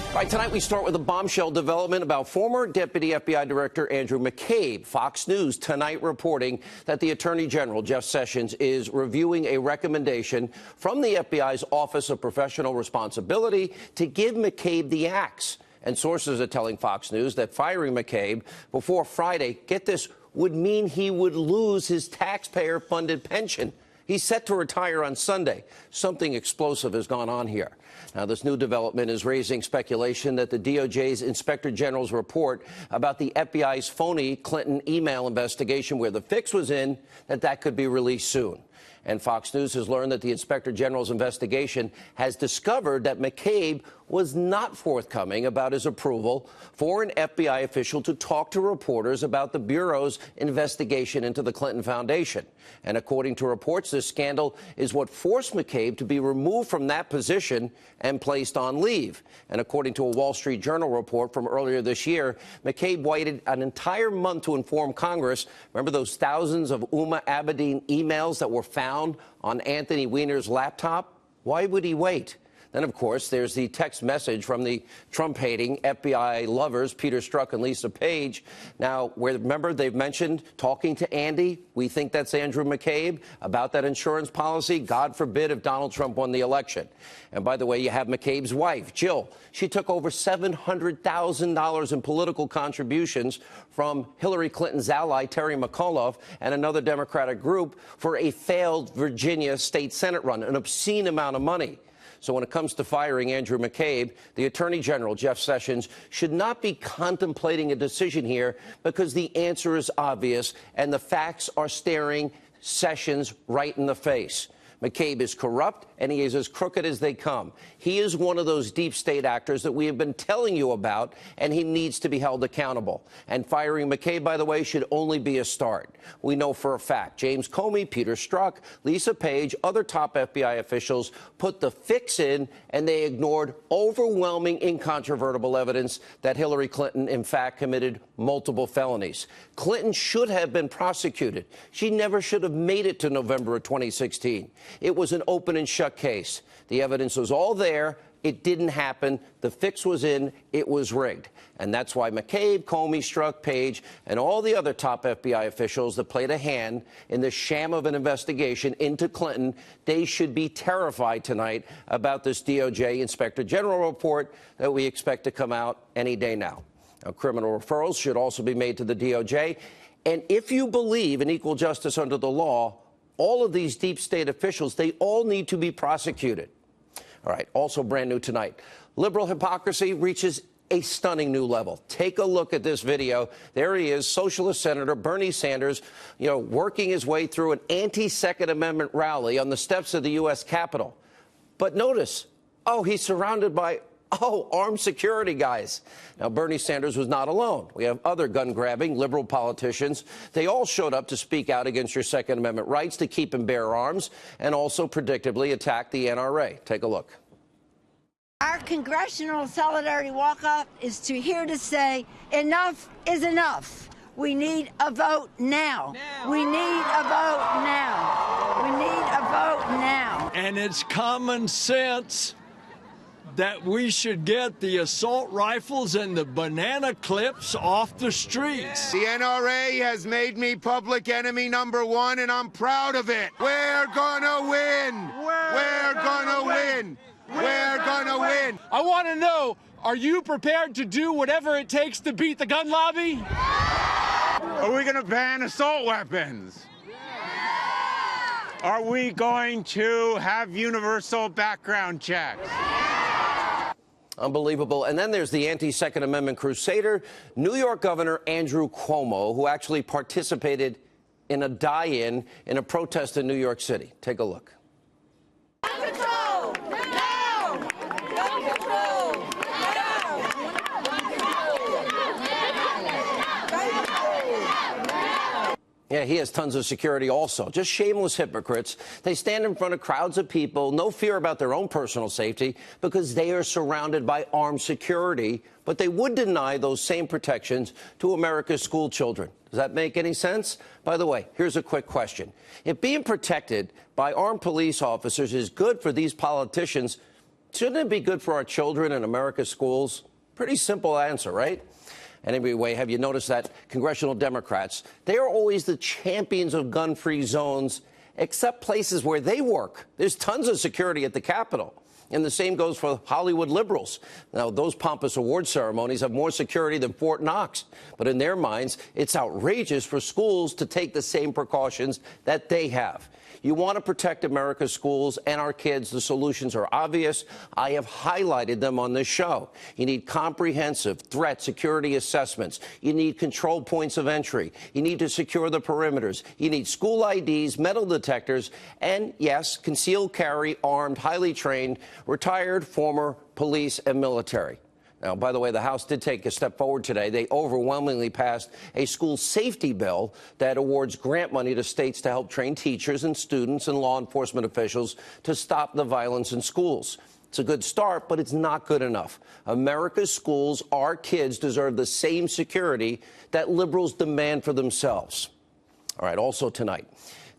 All right, tonight we start with a bombshell development about former Deputy FBI Director Andrew McCabe. Fox News tonight reporting that the Attorney General, Jeff Sessions, is reviewing a recommendation from the FBI's Office of Professional Responsibility to give McCabe the axe. And sources are telling Fox News that firing McCabe before Friday, get this, would mean he would lose his taxpayer-funded pension. He's set to retire on Sunday. Something explosive has gone on here. Now, this new development is raising speculation that the DOJ's Inspector General's report about the FBI's phony Clinton email investigation where the fix was in, that could be released soon. And Fox News has learned that the Inspector General's investigation has discovered that McCabe was not forthcoming about his approval for an FBI official to talk to reporters about the Bureau's investigation into the Clinton Foundation. And according to reports, this scandal is what forced McCabe to be removed from that position and placed on leave. And according to a Wall Street Journal report from earlier this year, McCabe waited an entire month to inform Congress. Remember those thousands of Uma Abedin emails that were found on Anthony Weiner's laptop? Why would he wait? Then, of course, there's the text message from the Trump-hating FBI lovers, Peter Strzok and Lisa Page. Now, remember, they've mentioned talking to Andy. We think that's Andrew McCabe about that insurance policy. God forbid if Donald Trump won the election. And by the way, you have McCabe's wife, Jill. She took over $700,000 in political contributions from Hillary Clinton's ally, Terry McAuliffe, and another Democratic group for a failed Virginia state Senate run, an obscene amount of money. So when it comes to firing Andrew McCabe, the Attorney General, Jeff Sessions, should not be contemplating a decision here because the answer is obvious and the facts are staring Sessions right in the face. McCabe is corrupt, and he is as crooked as they come. He is one of those deep state actors that we have been telling you about, and he needs to be held accountable. And firing McCabe, by the way, should only be a start. We know for a fact James Comey, Peter Strzok, Lisa Page, other top FBI officials put the fix in, and they ignored overwhelming, incontrovertible evidence that Hillary Clinton, in fact, committed multiple felonies. Clinton should have been prosecuted. She never should have made it to November of 2016. It was an open and shut case. The evidence was all there. It didn't happen. The fix was in. It was rigged. And that's why McCabe, Comey, Strzok, Page, and all the other top FBI officials that played a hand in the sham of an investigation into Clinton, they should be terrified tonight about this DOJ Inspector General report that we expect to come out any day now. Now, criminal referrals should also be made to the DOJ. And if you believe in equal justice under the law, all of these deep state officials, they all need to be prosecuted. All right, also brand new tonight. Liberal hypocrisy reaches a stunning new level. Take a look at this video. There he is, Socialist Senator Bernie Sanders, working his way through an anti-Second Amendment rally on the steps of the U.S. Capitol. But notice, he's surrounded by armed security guys. Now, Bernie Sanders was not alone. We have other gun-grabbing liberal politicians. They all showed up to speak out against your Second Amendment rights to keep and bear arms and also predictably attack the NRA. Take a look. Our Congressional Solidarity Walk-Up is here to say enough is enough. We need a vote now. We need a vote now. We need a vote now. And it's common sense that we should get the assault rifles and the banana clips off the streets. The NRA has made me public enemy #1, and I'm proud of it. We're gonna win. We're gonna win. We're gonna win. I want to know, are you prepared to do whatever it takes to beat the gun lobby? Are we gonna ban assault weapons? Are we going to have universal background checks? Unbelievable. And then there's the anti-Second Amendment crusader, New York Governor Andrew Cuomo, who actually participated in a die-in in a protest in New York City. Take a look. Yeah, he has tons of security also. Just shameless hypocrites. They stand in front of crowds of people, no fear about their own personal safety, because they are surrounded by armed security, but they would deny those same protections to America's school children. Does that make any sense? By the way, here's a quick question. If being protected by armed police officers is good for these politicians, Shouldn't it be good for our children in America's schools? Pretty simple answer, right? And anyway, have you noticed that congressional Democrats, they are always the champions of gun-free zones, except places where they work. There's tons of security at the Capitol. And the same goes for Hollywood liberals. Now, those pompous award ceremonies have more security than Fort Knox. But in their minds, it's outrageous for schools to take the same precautions that they have. You want to protect America's schools and our kids. The solutions are obvious. I have highlighted them on this show. You need comprehensive threat security assessments. You need control points of entry. You need to secure the perimeters. You need school IDs, metal detectors, and, yes, concealed carry, armed, highly trained, retired, former police and military. Now, by the way, the House did take a step forward today. They overwhelmingly passed a school safety bill that awards grant money to states to help train teachers and students and law enforcement officials to stop the violence in schools. It's a good start, but it's not good enough. America's schools, our kids, deserve the same security that liberals demand for themselves. All right, also tonight,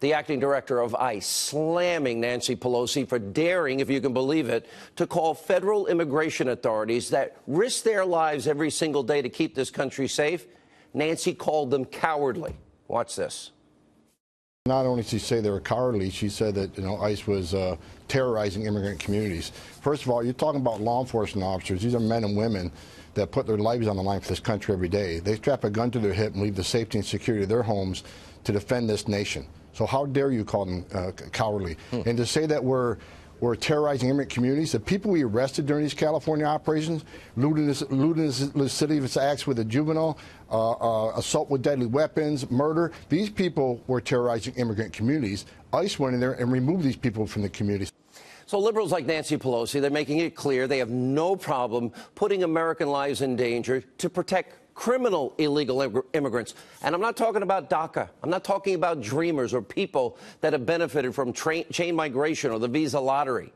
the acting director of ICE slamming Nancy Pelosi for daring, if you can believe it, to call federal immigration authorities that risk their lives every single day to keep this country safe. Nancy called them cowardly. Watch this. Not only did she say they were cowardly, she said that, ICE was terrorizing immigrant communities. First of all, you're talking about law enforcement officers. These are men and women that put their lives on the line for this country every day. They strap a gun to their hip and leave the safety and security of their homes to defend this nation. So how dare you call them cowardly? And to say that we're terrorizing immigrant communities, the people we arrested during these California operations, looting the city of its acts with a juvenile, assault with deadly weapons, murder, these people were terrorizing immigrant communities. ICE went in there and removed these people from the communities. So liberals like Nancy Pelosi, they're making it clear they have no problem putting American lives in danger to protect criminal illegal immigrants. And I'm not talking about DACA. I'm not talking about dreamers or people that have benefited from chain migration or the visa lottery.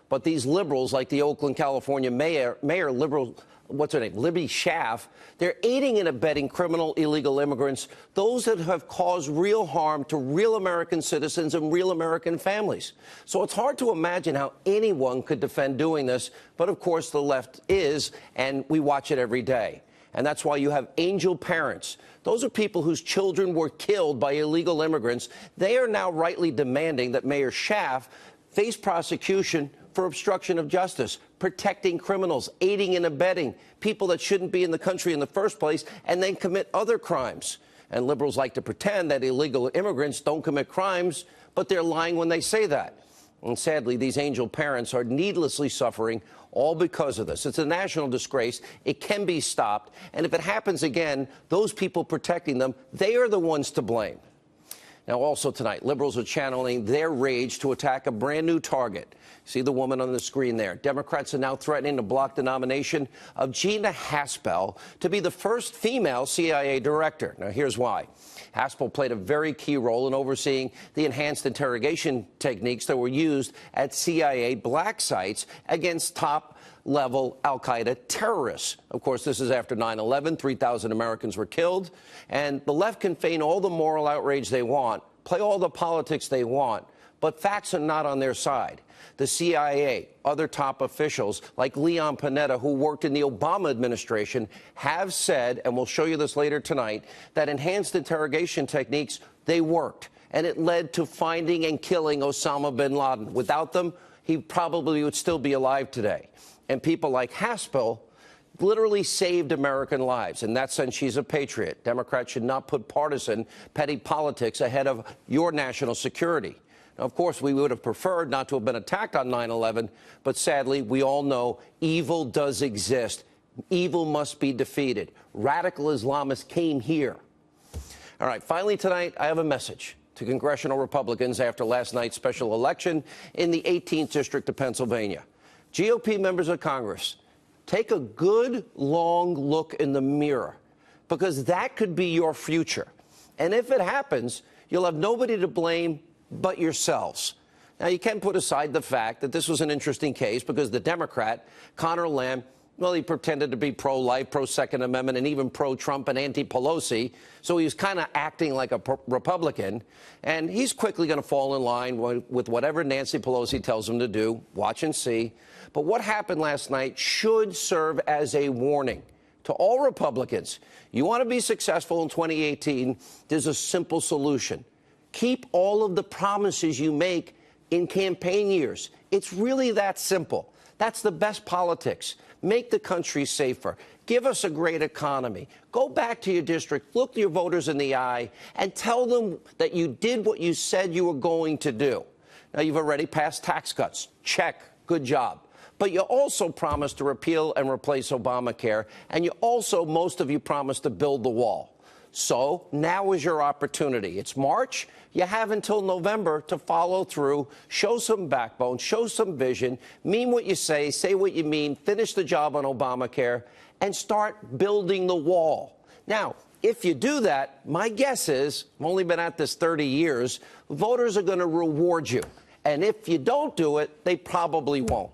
But these liberals, like the Oakland, California mayor liberal, what's her name, Libby Schaaf, they're aiding and abetting criminal illegal immigrants, those that have caused real harm to real American citizens and real American families. So it's hard to imagine how anyone could defend doing this. But of course, the left is, and we watch it every day. And that's why you have angel parents. Those are people whose children were killed by illegal immigrants. They are now rightly demanding that Mayor Schaaf face prosecution for obstruction of justice, protecting criminals, aiding and abetting people that shouldn't be in the country in the first place, and then commit other crimes. And liberals like to pretend that illegal immigrants don't commit crimes, but they're lying when they say that. And sadly, these angel parents are needlessly suffering, all because of this. It's a national disgrace. It can be stopped. And if it happens again, those people protecting them, they are the ones to blame. Now, also tonight, liberals are channeling their rage to attack a brand new target. See the woman on the screen there. Democrats are now threatening to block the nomination of Gina Haspel to be the first female CIA director. Now, here's why. Haspel played a very key role in overseeing the enhanced interrogation techniques that were used at CIA black sites against top-level al-Qaeda terrorists. Of course, this is after 9/11. 3,000 Americans were killed. And the left can feign all the moral outrage they want, play all the politics they want, but facts are not on their side. The CIA, other top officials like Leon Panetta, who worked in the Obama administration, have said, and we'll show you this later tonight, that enhanced interrogation techniques, they worked. And it led to finding and killing Osama bin Laden. Without them, he probably would still be alive today. And people like Haspel literally saved American lives. In that sense, she's a patriot. Democrats should not put partisan, petty politics ahead of your national security. Now, of course, we would have preferred not to have been attacked on 9/11, but sadly, we all know evil does exist. Evil must be defeated. Radical Islamists came here. All right, finally tonight, I have a message to congressional Republicans after last night's special election in the 18th District of Pennsylvania. GOP members of Congress, take a good, long look in the mirror, because that could be your future. And if it happens, you'll have nobody to blame but yourselves. Now, you can put aside the fact that this was an interesting case because the Democrat, Conor Lamb, Well, he pretended to be pro-life, pro-Second Amendment, and even pro-Trump and anti-Pelosi. So he was kind of acting like a Republican. And he's quickly going to fall in line with whatever Nancy Pelosi tells him to do. Watch and see. But what happened last night should serve as a warning to all Republicans. You want to be successful in 2018, there's a simple solution. Keep all of the promises you make in campaign years. It's really that simple. That's the best politics. Make the country safer. Give us a great economy. Go back to your district, look your voters in the eye, and tell them that you did what you said you were going to do. Now, you've already passed tax cuts. Check. Good job. But you also promised to repeal and replace Obamacare, and you also, most of you, promised to build the wall. So now is your opportunity. It's March. You have until November to follow through, show some backbone, show some vision, mean what you say what you mean, finish the job on Obamacare, and start building the wall. Now, if you do that, my guess is, I've only been at this 30 years, voters are going to reward you. And if you don't do it, they probably won't.